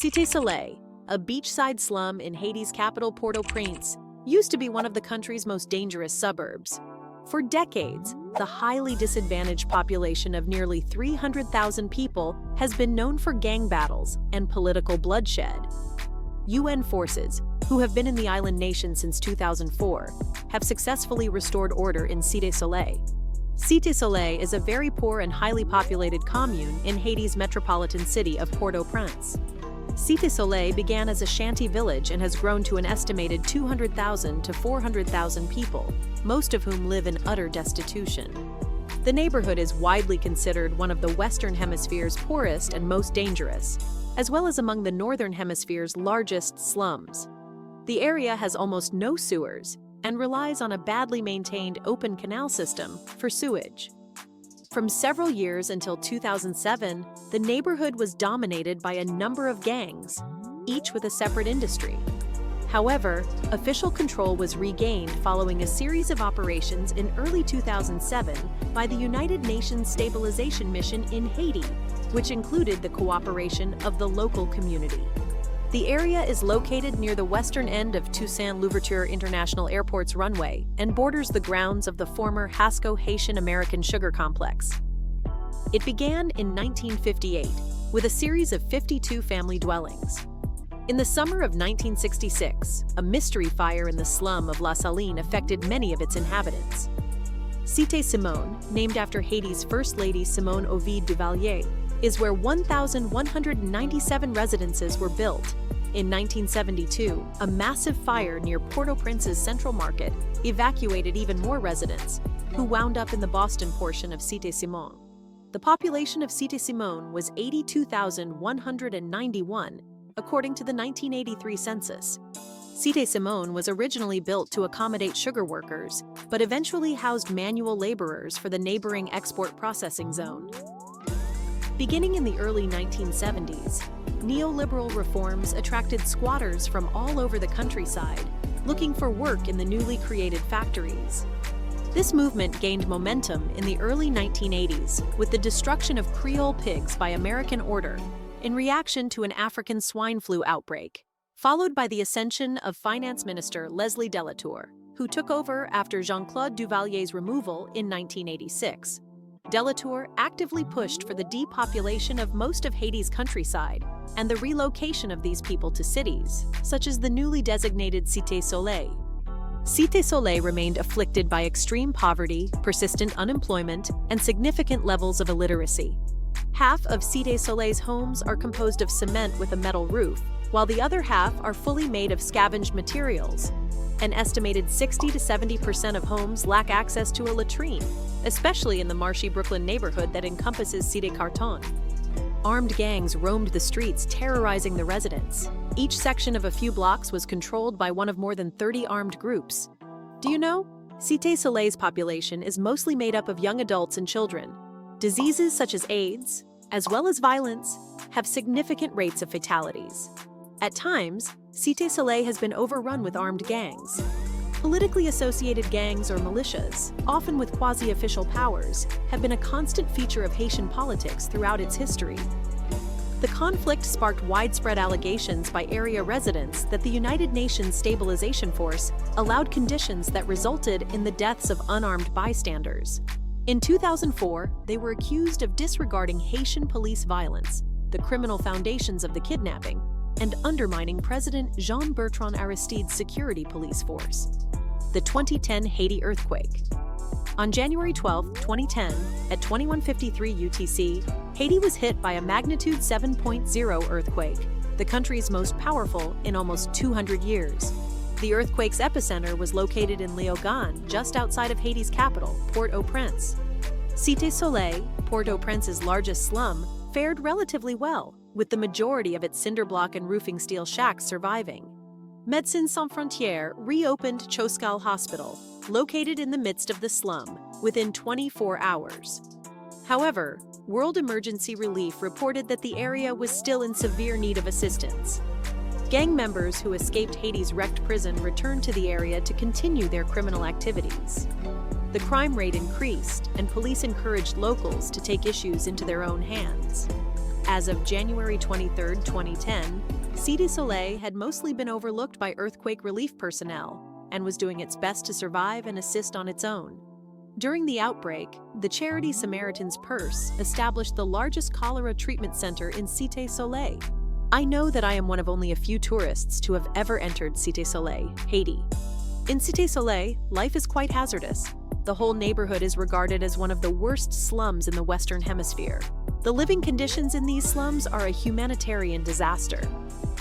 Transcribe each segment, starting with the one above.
Cité Soleil, a beachside slum in Haiti's capital Port-au-Prince, used to be one of the country's most dangerous suburbs. For decades, the highly disadvantaged population of nearly 300,000 people has been known for gang battles and political bloodshed. UN forces, who have been in the island nation since 2004, have successfully restored order in Cité Soleil. Cité Soleil is a very poor and highly populated commune in Haiti's metropolitan city of Port-au-Prince. Cité Soleil began as a shanty village and has grown to an estimated 200,000 to 400,000 people, most of whom live in utter destitution. The neighborhood is widely considered one of the Western Hemisphere's poorest and most dangerous, as well as among the Northern Hemisphere's largest slums. The area has almost no sewers and relies on a badly maintained open canal system for sewage. From several years until 2007, the neighborhood was dominated by a number of gangs, each with a separate industry. However, official control was regained following a series of operations in early 2007 by the United Nations Stabilization Mission in Haiti, which included the cooperation of the local community. The area is located near the western end of Toussaint Louverture International Airport's runway and borders the grounds of the former Hasco Haitian American Sugar Complex. It began in 1958 with a series of 52 family dwellings. In the summer of 1966, a mystery fire in the slum of La Saline affected many of its inhabitants. Cité Simone, named after Haiti's First Lady Simone Ovide Duvalier, is where 1,197 residences were built. In 1972, a massive fire near Port-au-Prince's Central Market evacuated even more residents, who wound up in the Boston portion of Cité Simone. The population of Cité Simone was 82,191, according to the 1983 census. Cité Simone was originally built to accommodate sugar workers, but eventually housed manual laborers for the neighboring export processing zone. Beginning in the early 1970s, neoliberal reforms attracted squatters from all over the countryside, looking for work in the newly created factories. This movement gained momentum in the early 1980s with the destruction of Creole pigs by American order in reaction to an African swine flu outbreak, followed by the ascension of Finance Minister Leslie Delatour, who took over after Jean-Claude Duvalier's removal in 1986. Delatour actively pushed for the depopulation of most of Haiti's countryside and the relocation of these people to cities, such as the newly designated Cité Soleil. Cité Soleil remained afflicted by extreme poverty, persistent unemployment, and significant levels of illiteracy. Half of Cité Soleil's homes are composed of cement with a metal roof, while the other half are fully made of scavenged materials. An estimated 60 to 70% of homes lack access to a latrine, especially in the marshy Brooklyn neighborhood that encompasses Cité Carton. Armed gangs roamed the streets, terrorizing the residents. Each section of a few blocks was controlled by one of more than 30 armed groups. Do you know? Cité Soleil's population is mostly made up of young adults and children. Diseases such as AIDS, as well as violence, have significant rates of fatalities. At times, Cité Soleil has been overrun with armed gangs. Politically associated gangs or militias, often with quasi-official powers, have been a constant feature of Haitian politics throughout its history. The conflict sparked widespread allegations by area residents that the United Nations Stabilization Force allowed conditions that resulted in the deaths of unarmed bystanders. In 2004, they were accused of disregarding Haitian police violence, the criminal foundations of the kidnapping, and undermining President Jean-Bertrand Aristide's security police force. The 2010 Haiti earthquake. On January 12, 2010, at 21:53 UTC, Haiti was hit by a magnitude 7.0 earthquake, the country's most powerful in almost 200 years. The earthquake's epicenter was located in Léogâne, just outside of Haiti's capital, Port-au-Prince. Cité Soleil, Port-au-Prince's largest slum, fared relatively well, with the majority of its cinder block and roofing steel shacks surviving. Médecins Sans Frontières reopened Choskal Hospital, located in the midst of the slum, within 24 hours. However, World Emergency Relief reported that the area was still in severe need of assistance. Gang members who escaped Haiti's wrecked prison returned to the area to continue their criminal activities. The crime rate increased, and police encouraged locals to take issues into their own hands. As of January 23, 2010, Cité du Soleil had mostly been overlooked by earthquake relief personnel and was doing its best to survive and assist on its own. During the outbreak, the charity Samaritan's Purse established the largest cholera treatment center in Cité du Soleil. I know that I am one of only a few tourists to have ever entered Cité du Soleil, Haiti. In Cité du Soleil, life is quite hazardous. The whole neighborhood is regarded as one of the worst slums in the Western Hemisphere. The living conditions in these slums are a humanitarian disaster.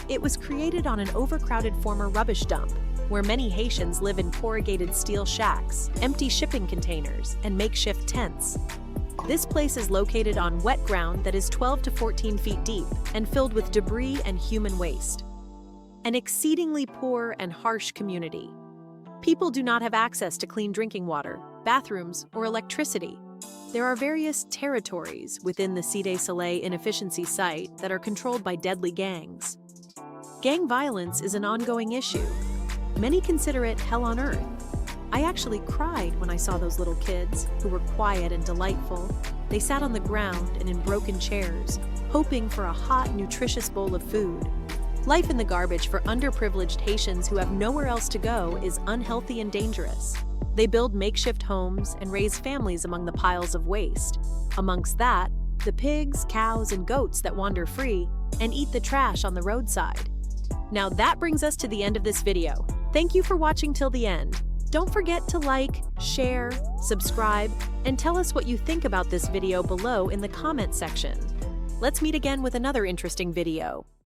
It was created on an overcrowded former rubbish dump, where many Haitians live in corrugated steel shacks, empty shipping containers, and makeshift tents. This place is located on wet ground that is 12 to 14 feet deep and filled with debris and human waste. An exceedingly poor and harsh community. People do not have access to clean drinking water, bathrooms, or electricity. There are various territories within the Cité du Soleil inefficiency site that are controlled by deadly gangs. Gang violence is an ongoing issue. Many consider it hell on earth. I actually cried when I saw those little kids, who were quiet and delightful. They sat on the ground and in broken chairs, hoping for a hot, nutritious bowl of food. Life in the garbage for underprivileged Haitians who have nowhere else to go is unhealthy and dangerous. They build makeshift homes and raise families among the piles of waste. Amongst that, the pigs, cows, and goats that wander free and eat the trash on the roadside. Now that brings us to the end of this video. Thank you for watching till the end. Don't forget to like, share, subscribe, and tell us what you think about this video below in the comment section. Let's meet again with another interesting video.